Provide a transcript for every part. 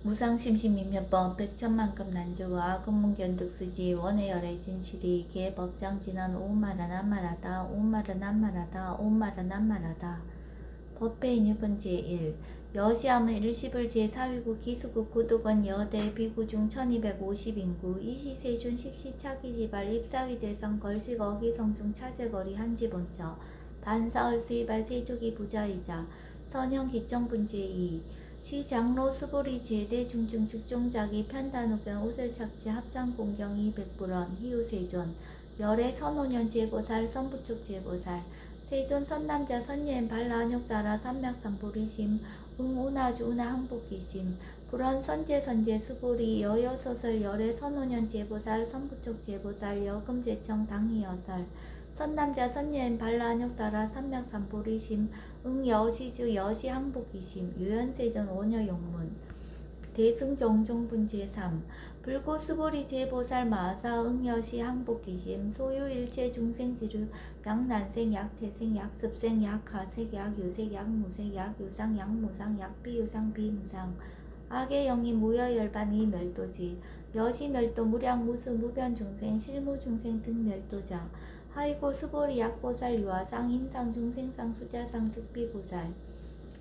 무상심심이면법 백천만급 난조와 금문견득수지 원해열의 진실이 개법장진한 오말은 한말하다 오말은 한말하다 오말은 한말하다. 법회인 6번 제1 여시함은 일시불 제4위국 기수국 구독원 여대 비구중 1250인구 이시세존 식시차기지발 입사위 대상 걸식 어기성중 차제거리 한지본처 반사얼 수의발 세조기 부자이자 선형 기정분 제2 시장로 수보리 제대 중증 측종자기 편단후견 우설착지 합장공경 200불원 희우세존 열애 선오년 제보살 선부축 제보살 세존 선남자 선예인 발라안욕따라 삼맥삼보리심 응운아주 운하 항복기심 불원 선제 수보리 여여소설 열애 선오년 제보살 선부축 제보살 여금제청 당희여설 선남자 선예인 발라안욕따라 삼맥삼보리심 응여시주 여시항복기심 유연세전 원여용문 대승정종분 제3 불고수보리 제보살 마사 응여시 항복기심 소유일체 중생지류 약난생 약태생 약습생 약하색 약유색 약무색 약유상 약무상 약비유상 비무상 악의 영이 무여열반 이멸도지 여시멸도 무량무수 무변중생 실무중생 등멸도자 하이고 수보리 약보살 유아상 임상 중생상 수자상 즉비보살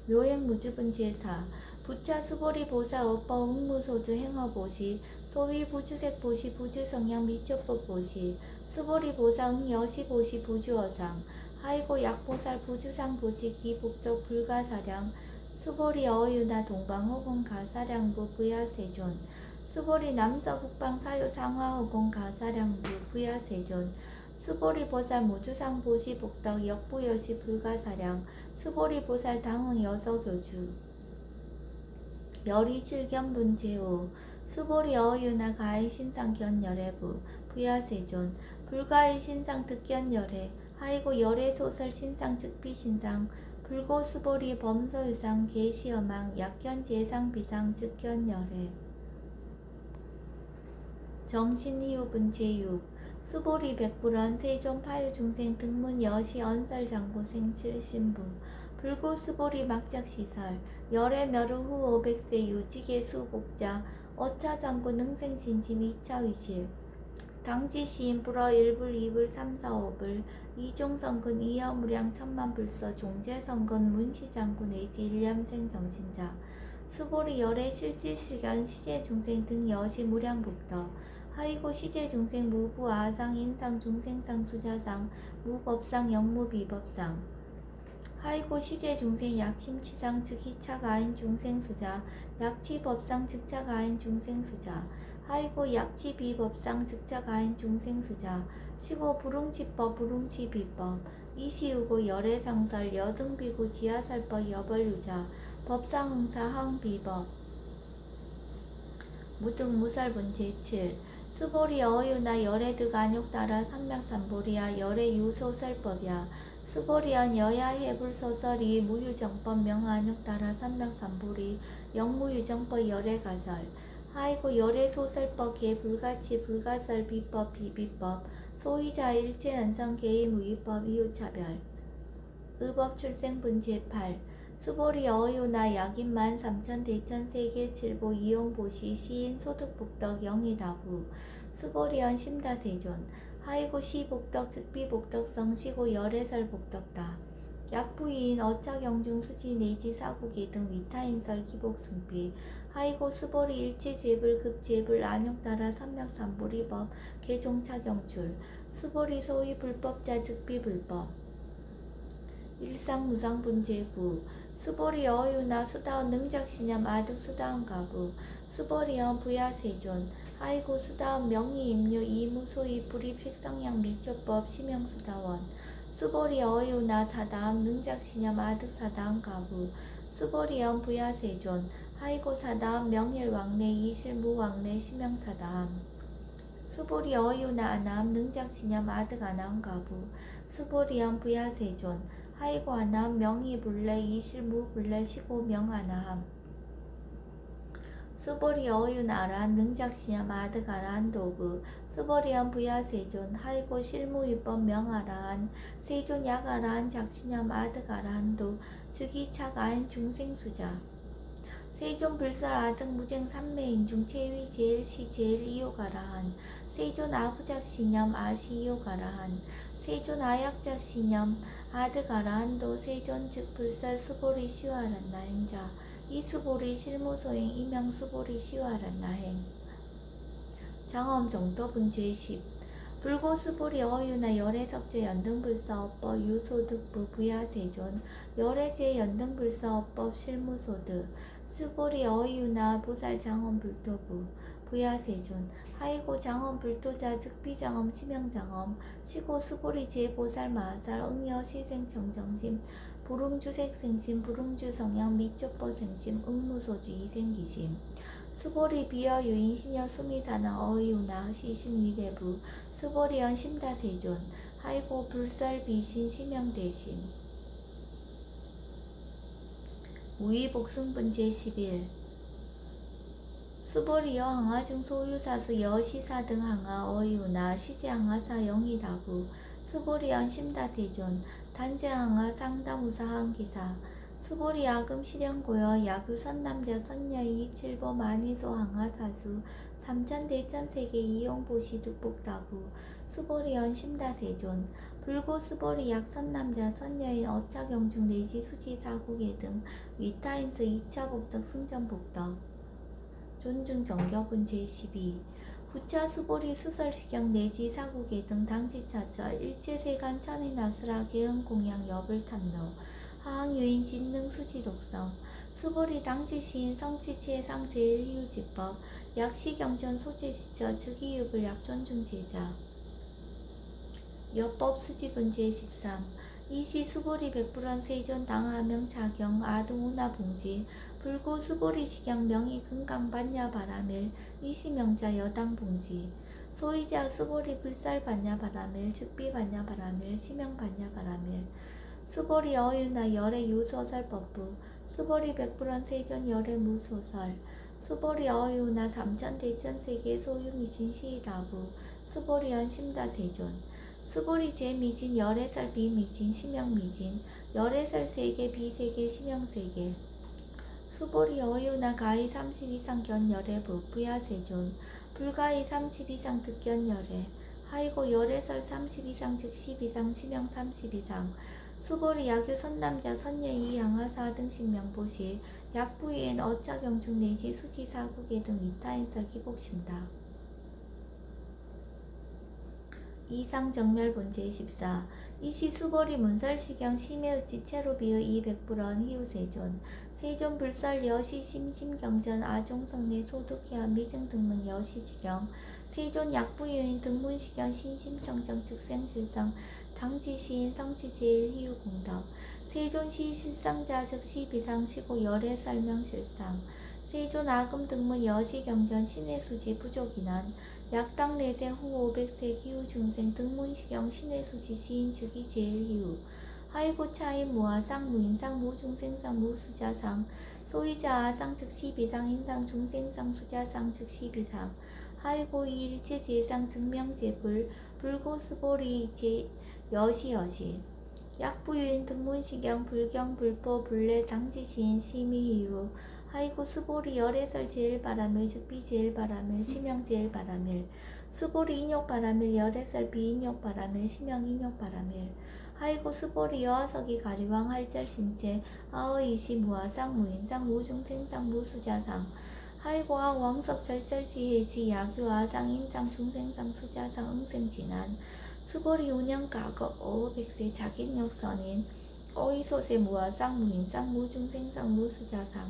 묘행무주분 제4 부차 수보리 보사 업법 응무소주 행어보시 소위 부주색 보시 부주성향 미초법 보시 수보리 보사 응여시 보시 부주어상 하이고 약보살 부주상 보시 기복적 불가사량 수보리 어유나 동방허공 가사량부 부야세존 수보리 남서 북방 사유 상하허공 가사량부 부야세존 수보리 보살 무주상 보시 복덕 역부여시 불가사량 수보리 보살 당응 여서교주 열이 칠견분 제5 수보리 어유나 가히 신상 견열애부 부야세존 불가히 신상 득견열애 하이고 열애 소설 신상 즉비 신상 불고 수보리 범서유상 계시어망 약견 제상 비상 즉견열애 정신희우분 제6 수보리 백불원 세존 파유중생 등문 여시 언설 장고생 칠신부 불고 수보리 막작시설 열애 멸후 후 500세 유지계 수복자 어차장군 능생신심 2차위실 당지시인 불어 1불 2불 3, 4, 5불 이종성근 이여무량 천만불서 종제성근 문시장군 애지 일념생 정신자 수보리 열애 실지실견 시제중생 등 여시 무량복덕 하이고 시제중생 무부 아상 임상 중생상 수자상 무법상 영무비법상 하이고 시제중생 약심치상 즉희차가인 중생수자 약취법상 즉차가인 중생수자 하이고 약취비법상 즉차가인 중생수자 시고 불웅치법 불웅치비법 이시우고 열애상설 여등비구 지하살법 여벌유자 법상응사 항비법 무등무살분 제7 수보리 어유나 열애득 안욕따라 삼맥삼보리야 열애 유소설법이야 수보리언 여야해불소설이 무유정법 명안욕따라 삼맥삼보리 영무유정법 열애가설 하이고 열애소설법 개불가치 불가설 비법 비비법 소위자 일체연성 개의무위법 이유차별 의법 출생분 제8 수보리 어유나 약인만 삼천 대천 세계 칠보 이용보시 시인 소득복덕 영의다부 수보리언 심다세존 하이고 시복덕 즉비복덕성 시고 열애설복덕다 약부인 어차경중 수지 내지 사국이 등 위타인설 기복승비 하이고 수보리 일체제불 급제불 안욕따라 삼맥삼보리법 개종차경출 수보리 소위 불법자 즉비불법 일상무상분 제9 수보리 어유나 수다원 능작시념 아득 수다원 가부 수보리언 부야세존 하이고 수다원 명의임류 이무소위 불입식성양 미초법 심형수다원 수보리 어유나 사다함 능작시념 아득 사다함 가부 수보리언 부야세존 하이고 사다함 명일왕래 이실무왕래 심형사다함 수보리 어유나 아나함 능작시념 아득 아나함 가부 수보리언 부야세존 하이고 아나함 명의불래 이실무불래 시고 명아나함 수보리 어유나 아라한 능작시념 아득 아라한 도구 수보리언 부야세존 하이고 실무위법 명아라한 세존 약아라한 작시념 아득 아라한도 즉이착 아인 중생수자 세존 불설 아등 무쟁 삼매인 중 체위 제일 시 제일 이요가라한 세존 아부작 시념 아시이요가라한 세존 아약작 시념 아드가라한도 세존 즉 불설 수보리 시와란 나행자 이 수보리 실무소행 이명 수보리 시와란 나행 장엄 정도분 제10 불고 수보리 어유나 열애석제 연등불사업법 유소득부 부야세존 열애제 연등불사업법 실무소득 수보리 어유나 보살 장엄불토부 부야세존 하이고 장엄불토자 즉비장엄 치명장엄 시고 수보리 제보살 마살 응여 시생청정심 부릉주색생심 부릉주성향 미쪽보생심 응무소주 이생기심 수보리 비어 유인 신여 수미사나 어이우나 시신 위대부 수보리연 심다세존 하이고 불설 비신 심영 대신 우이 복승분 제11 수보리여 항아중 소유사수 여시사 등 항아 어이우나 시제 항아사 영희다부 수보리연 심다세존 단제 항아 상다무사 항기사 수보리 야금 실현고여 야규 선남녀 선녀이 이칠보 만이소 항하사수 삼천대천세계 이용보시 득복다부 수보리연 심다세존 불고 수보리 약선남자 선녀인 어차경중 내지 수지사국예 등 위타인스 2차 복덕 승전복덕 존중 정격분 제12 후차 수보리 수설시경 내지 사국예 등 당지차처 일체세간 천인아스라 개응공양 여불탐로 하항유인 진능 수지독성 수보리 당지시인 성치체상 제일희우지법 약시경전 소재시처 즉이유불 약존중제자 여법 수지분 제13 이시 수보리 백불원 세존 당하명 자경 아등우나 봉지 불고 수보리 시경 명의 금강 반야 바라밀 이시명자 여당 봉지 소이자 수보리 불살 반야 바라밀 즉비 반야 바라밀 시명 반야 바라밀 수보리 어유나 열애 유소설법부 수보리 백불원 세존 열애 무소설 수보리 어유나 삼천대천세계 소유미진 시다부 수보리연 심다세존 수보리 제미진 열애설 비미진 시명미진 열애설 세계 비세계 시명세계 수보리 어유나 가히 30 이상 견열애부 부야세존 불가히 30 이상 득견열애 하이고 열애설 30 이상 즉 10 이상 시명 30 이상 수보리 야규 선남자 선녀이 양하사 등 신명보시 약부위엔 어차경중 내지 수지사국예 등 위타인설 기복심다. 이상정멸본 제14 이시 수보리 문설시경 심해의치 체로비의 이백불원 희우세존 세존 불설 여시 심심경전 아종성내 소득해한 미증등문 여시지경 세존 약부유인 등문시경 신심청정 즉생실성 당지시인 성지제일희우공덕 세존시 실상자 즉시 비상시고 열애 설명실상 세존 아금 등문 여시경전 신의수지 부족인한 약당 내생 후 500세 기후중생 등문시경 신의수지 시인 즉이 제일희우 하이고 차인 무아상 무인상 무중생상 무수자상 소이자 아상 즉시 비상인상 중생상 수자상 즉시 비상 하이고 이일체 제상 증명제불 불고수보리 제 여시여시 약부유인 등문시경 불경 불포 불례 당지시인 심의이유 하이고 수보리 열애설 제일바라밀 즉비 제일바라밀 시명 제일바라밀 수보리 인욕바라밀 열애설 비인욕바라밀 시명 인욕바라밀 하이고 수보리 여하석이 가리왕 할절신체 아의이시 무아상 무인상 무중생상 무수자상 하이고 아왕석 절절지혜지 야규 아상 인상 중생상 수자상 응생진한 수보리 운영가거 500세 자긴욕선인 어이소세 무아상 무인상 무중생상 무수자상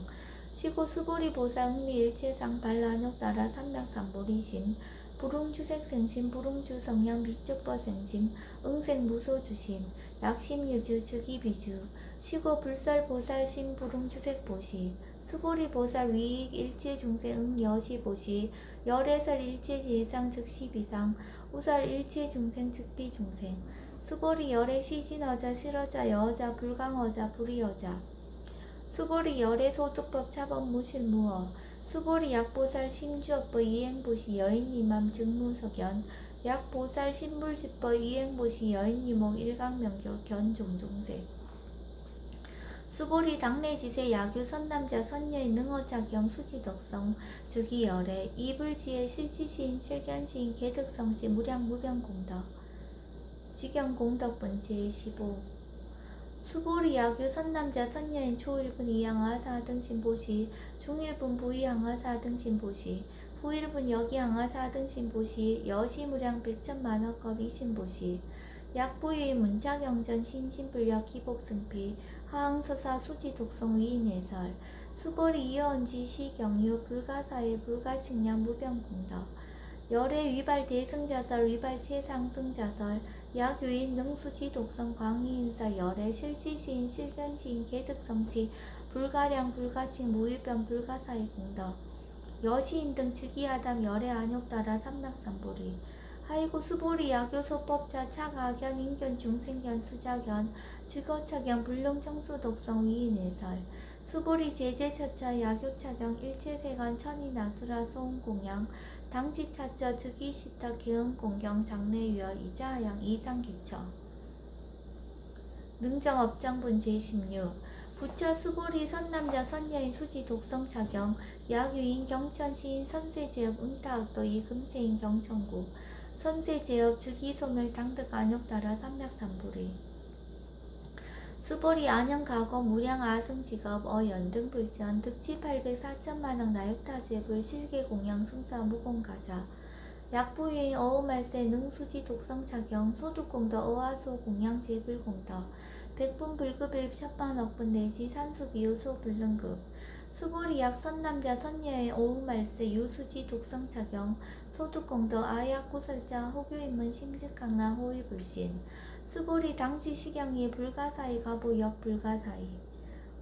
시고 수보리 보상 흥미일체상 반란욕 나라 삼맥삼보리심 부릉주색생심 부릉주성향 미적버생심 응생무소주심 약심유주 즉이비주 시고 불설보살심 부릉주색보시 수보리보살 위익 일체중생 여시보시 열애설 일체제상 즉시비상 우설 일체중생 즉비중생 수보리 열애 시진어자 실어자 여자 불강어자 불이어자 수보리 열애 소득법 차법 무실무어 수보리 약보살 심주업법 이행보시 여인이맘 증무석연 약보살 신불지법 이행보시 여인이목 일강명교 견종종세 수보리 당내지세 야규 선남자 선녀의 능어작용 수지독성 즉이 열애 이불지의 실지시인 실견시인 개득성지 무량무변공덕 직영공덕분 제15 수보리 야규 선남자 선녀인 초일분 이양하사 등신보시 중일분 부이양하사 등신보시 후일분 여기양하사 등신보시 여시무량 백천만원급 이신보시 약부의 문자경전 신신불력 기복승피 하항서사 수지독성 위인해설 수보리 이어언지 시경유 불가사의 불가측량 무병공덕 열애 위발 대승자설 위발 최상승자설 약유인 능수지 독성 광희인사 열애 실지시인 실견시인 개득성치 불가량 불가칭 무위변 불가사의 공덕 여시인 등 즉위하담 열애 안욕따라 삼락삼보리 하이고 수보리 야교소법자 차가견 인견 중생견 수자견 즉어차견 불능청수 독성 위인해설 수보리 제제처차 야교차경 일체세간 천이나수라 소음공양 당지차처 즉위시타 개음공경 장래유여 이자하양 이상기처 능정업장분 제16 부처 수보리 선남자 선녀인 수지 독성차경 야유인 경천시인 선세제업 응타악도 이금세인 경천구 선세제업 즉위소멸 당득 안욕따라 삼략삼보리 수보리 안영가거 무량 아승직업 어연등 불전 득치 800 4천만억 나육타제불 실계공양 승사 무공가자 약부유인 어우말세 능수지 독성차경 소득공덕 어하소 공양 제불공덕 백분 불급일 천만억분 내지 산수비유소 불능급 수보리 약 선남자 선녀의 어우말세 유수지 독성차경 소득공덕 아약구설자 호교인문 심즉강라 호위불신 수보리 당지 시경이 불가사의 가보역 불가사의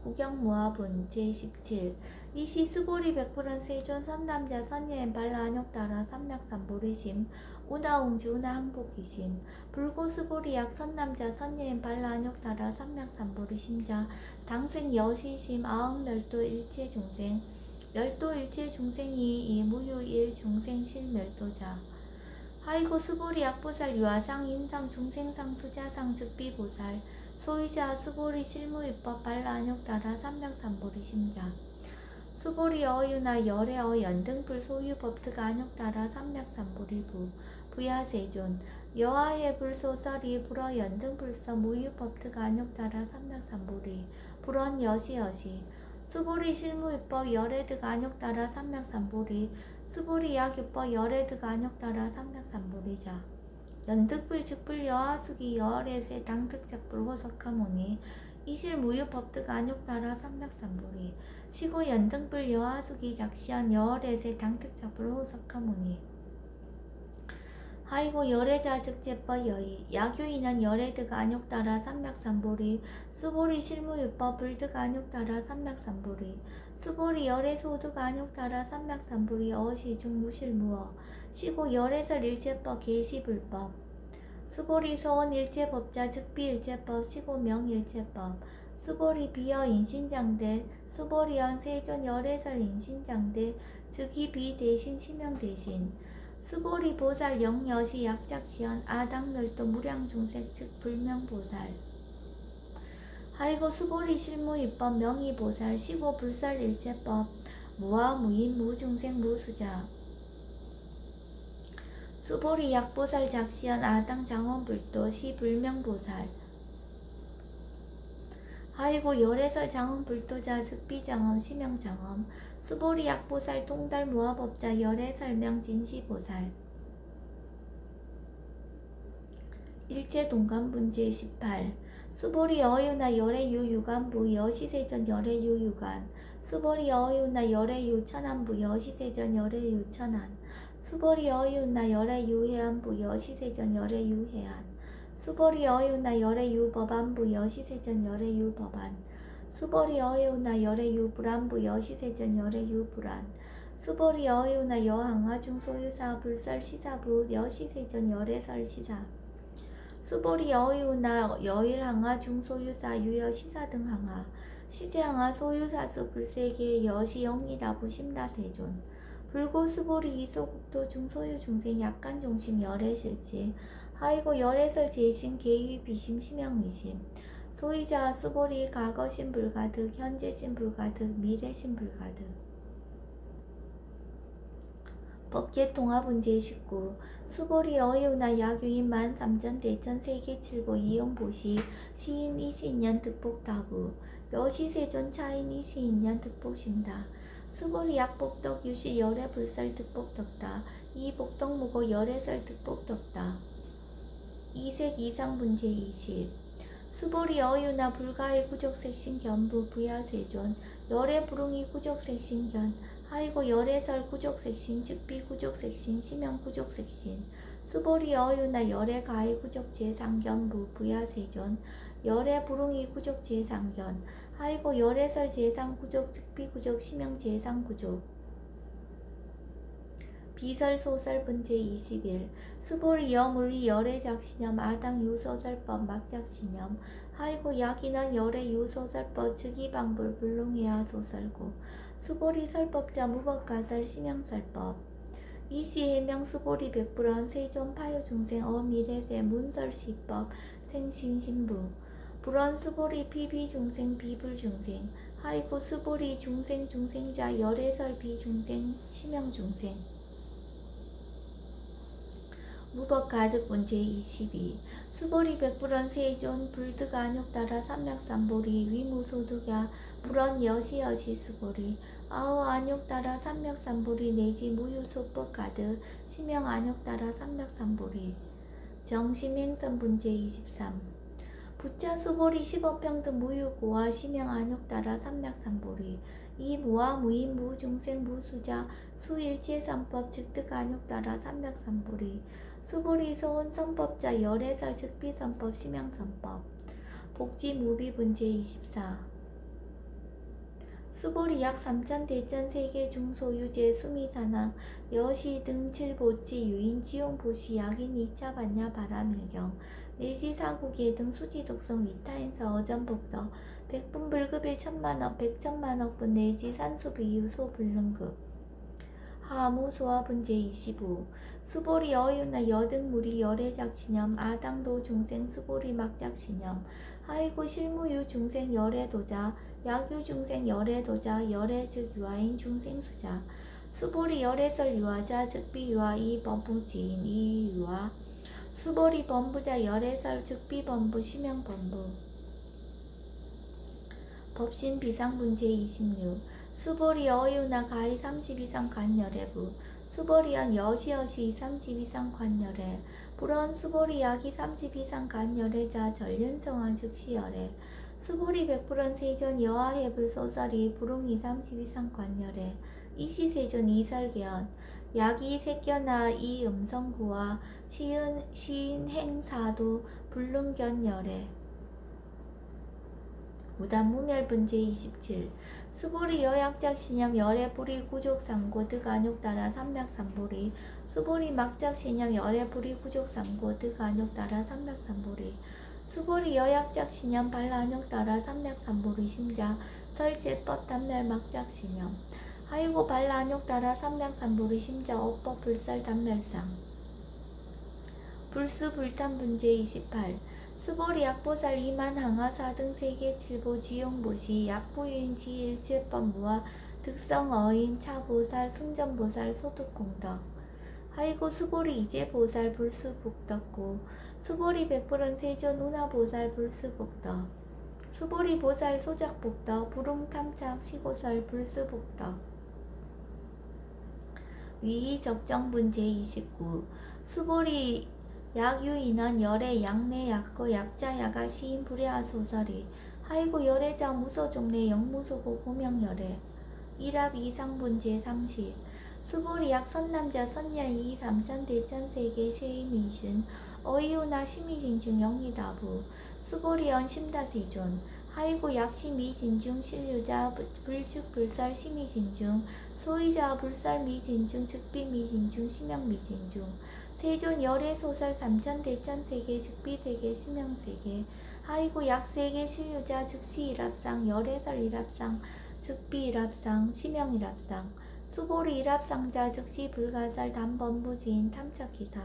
구경모아분 제17 이시 수보리 백불은 세존 선남자 선녀인 발라안욕따라 삼략삼보리심 우나옹주 우나항복이심 불고 수보리 약 선남자 선녀인 발라안욕따라 삼략삼보리심자 당생 여시심 아흥멸도 일체중생 멸도 일체중생이 이무유 일중생 실멸도자 하이고 수보리 약보살 유아상 인상 중생상 수자상 즉비보살 소이자 수보리 실무위법 발라안욕따라 삼략삼보리 심자 수보리 어유나 열애 어연등불 소유법득 안욕따라 삼략삼보리부 부야세존 여하의 불소설이 불어 연등불서 무유법득 안욕따라 삼략삼보리 불언 여시여시 수보리 실무위법 열애득 안욕따라 삼략삼보리 수보리 약유법 열애득 안욕따라 삼략삼보리자 연득불 즉불 여하수기 여월에세 당득작불 호석하모니 이실 무유법득 안욕따라 삼략삼보리 시고 연등불 여하수기 작시한 여월에세 당득작불 호석하모니 하이고 열애자 즉제법 여의 야교인한 열애득 안욕따라 삼략삼보리 수보리 실무유법 불득 안욕따라 삼략삼보리 수보리 열애소득 안욕따라 삼략삼보리 어시중 무실무어 시고 열애설 일제법 계시불법 수보리 소원 일제법자 즉비일제법 시고 명일제법 수보리 비어 인신장대 수보리연 세존 열애설 인신장대 즉이 비대신 시명대신 수보리 보살 영여시 약작시연 아당멸도 무량중색 즉 불명보살 하이고 수보리 실무입법 명의보살 시고 불살일체법 무아무인 무중생 무수자 수보리 약보살 작시연 아당 장원불도 시 불명보살 하이고 열애설 장원불도자 즉비장엄 시명장엄 수보리 약보살 통달 무아법자 열애설명 진시보살 일제동관분 제18 수보리 어유나 열애유 유관부 여시세전 열애유 유관 수보리 어유나 열애유 천안부 여시세전 열애유 천안 수보리 어유나 열애유 해안부 여시세전 열애유 해안 수보리 어유나 열애유 법안부 여시세전 열애유 법안 수보리 어유나 열애유 불안부 여시세전 열애유 불안 수보리 어유나 여항아 중소유사 불설 시사부 여시세전 열애설 시사 수보리 여유나 여일항아 중소유사 유여 시사 등 항아 시제항아 소유사수 불세계 여시 영리다부 심다세존 불고 수보리 이소국도 중소유 중생 약간 중심 열애실지 하이고 열애설 제신 계위 비심 심양의심 소이자 수보리 과거신 불가득 현재신 불가득 미래신 불가득. 법계통합은 제19 수보리 어유나 야규인 만삼전 대천 세계칠보 이용보시 시인 이시인년 득복다부 여시세존 차인 이시인년 득복신다. 수보리 약복덕 유시 열애 불설 득복덕다. 이복덕무고 열애설 득복덕다. 이색 이상분 제20 수보리 어유나 불가의 구족색신 견부 부야세존 열애 불웅이 구족색신견 하이고 열애설 구족색신 즉비 구족색신 심형 구족색신 수보리 어유나 열애 가의 구족 제상견부 부야세존 열애 불웅이 구족 제상견 하이고 열애설 제상 구족 즉비 구족 심형 제상 구족. 비설 소설 분제 21 수보리 여물리 열애 작신염 아당 유소설법 막작신염 하이고 약인한 열애 유소설법 즉이방불 불능해야 소설고 수보리 설법자 무법가설 심형설법 이시 해명 수보리 백불원 세존 파요중생 어미래세 문설시법 생신신부 불원 수보리 비비중생 비불중생 하이고 수보리 중생 중생자 열애설 비중생 심형중생 무법가득분 제22 수보리 백불원 세존 불득 안욕따라 삼맥삼보리 위무소득야 불원 여시여시 수보리 아우 안욕따라 삼맥삼보리 내지 무유소법 가득 심형 안욕따라 삼맥삼보리 정심행선분 제23 부차 수보리 15평등 무유고와 심형 안욕따라 삼맥삼보리 이 무와 무인 무중생 무수자 수일체삼법 즉득 안욕따라 삼맥삼보리 수보리 소원 선법자 열애설 즉비선법 심형선법 복지 무비분 제24 수보리 약 3천 대천 세계 중소유제 수미산항 여시 등 칠보지 유인 지용보시 약인 2차 반야 바라밀경 내지 사국예 등 수지독성 위타임사 어전복덕 백분불급일 천만억 백천만억분 내지 산수비유 소불능급 하무소화분 제25 수보리 어유나 여등무리 열애작신염 아당도 중생 수보리 막작신염 하이고 실무유 중생 열애도자 약유 중생 열애도자 열애 즉 유아인 중생수자 수보리 열애설 유아자 즉비 유아 이 범부지인 이 유아 수보리 범부자 열애설 즉비 범부 심형 범부 법신 비상분 제26 수보리 어유나 가히 30 이상 관열애부 수보리연 여시여시 30 이상 관열애 불원 수보리 약이 30 이상 관열애자 전륜성한 즉시열애 수보리 백불원 세존 여하해불 소설이 불웅이 30 이상 관열애 이시세존 이설계연 약이 색견아 이 음성구와 시인 행사도 불능견열애 무단무멸분 제27 수보리 여약작신염 열애불이 구족상고 득안욕따라 삼맥삼보리 수보리 막작신염 열애불이 구족상고 득안욕따라 삼맥삼보리 수보리 여약작신염 발라안욕따라 삼맥삼보리 심자 설제법 단멸 막작신염 하이고 발라안욕따라 삼맥삼보리 심자 업법 불설 단멸상 불수불탄분 제28 수보리 약보살 이만 항하사 등 세계 칠보 지용보시 약보유인 지일제법무와 득성어인 차보살 승전보살 소득공덕 하이고 수보리 이제보살 불수복덕고 수보리 백불원 세존 운하보살 불수복덕 수보리 보살 소작복덕 불웅탐착 시고설 불수복덕 위의적정분 제29 수보리 약유인원 열애 약내 약거 약자 야가 시인 불야하 소설이 하이고 열애자 무소종래 영무소고 고명열애 일합 이상분 제30 수보리 약 선남자 선야이 삼천 대천 세계 쉐이미신 어이오나 시미진중 영리다부 수보리 연심다세존 하이고 약시미진중 신류자 불축불설 시미진중 소이자 불설 미진중 즉비미진중 심형미진중 세존 열애소설 삼천 대천 세계 즉비세계 심형세계 하이고 약세계 신유자 즉시 일합상 열애설 일합상 즉비 일합상 심형 일합상 수보리 일합상자 즉시 불가설 단범부지인 탐착기사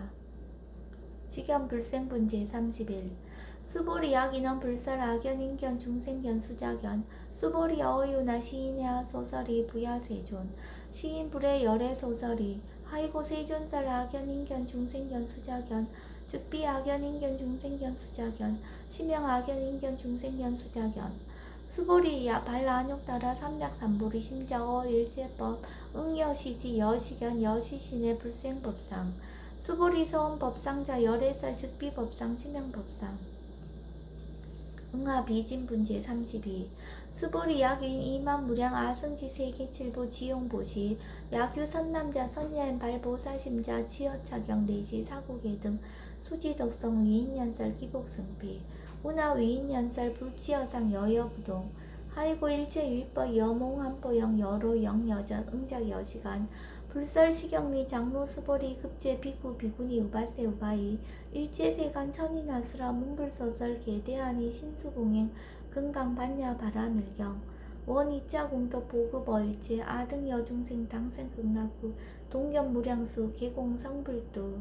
직연불생분 제31 수보리 야기는 불설 악연 인견 중생견 수자견 수보리 어유나 시인의 소설이 부야세존 시인 불의 열의 소설이 하이고 세존살 악연 인견 중생견 수자견 즉비 악연 인견 중생견 수자견 시명 악연 인견 중생견 수자견 수보리 발라안욕 따라 삼략삼보리 심자어 일제법 응여시지 여시견 여시신의 불생법상 수보리 소원 법상자 열애설 즉비 법상 시명 법상 응하 비진분 제32 수보리 야규인 이만무량 아성지 세계칠보 지용보시 야규 선남자 선야인 발보사심자 지어차경 내시 사고계 등 수지덕성 위인연설 기복승비 운하 위인연설 불지어상 여여부동 하이고 일체유입법 여몽한보영 여로 영여전 응작 여시간 불설시경리 장로 수보리 급제 비구 비구니 우바세 우바이 일제세간 천인아수라 문불소설 개대하니 신수공행 금강반야 바라밀경 원이자공덕 보급어일제 아등여중생 당생극락구 동견무량수 계공성불도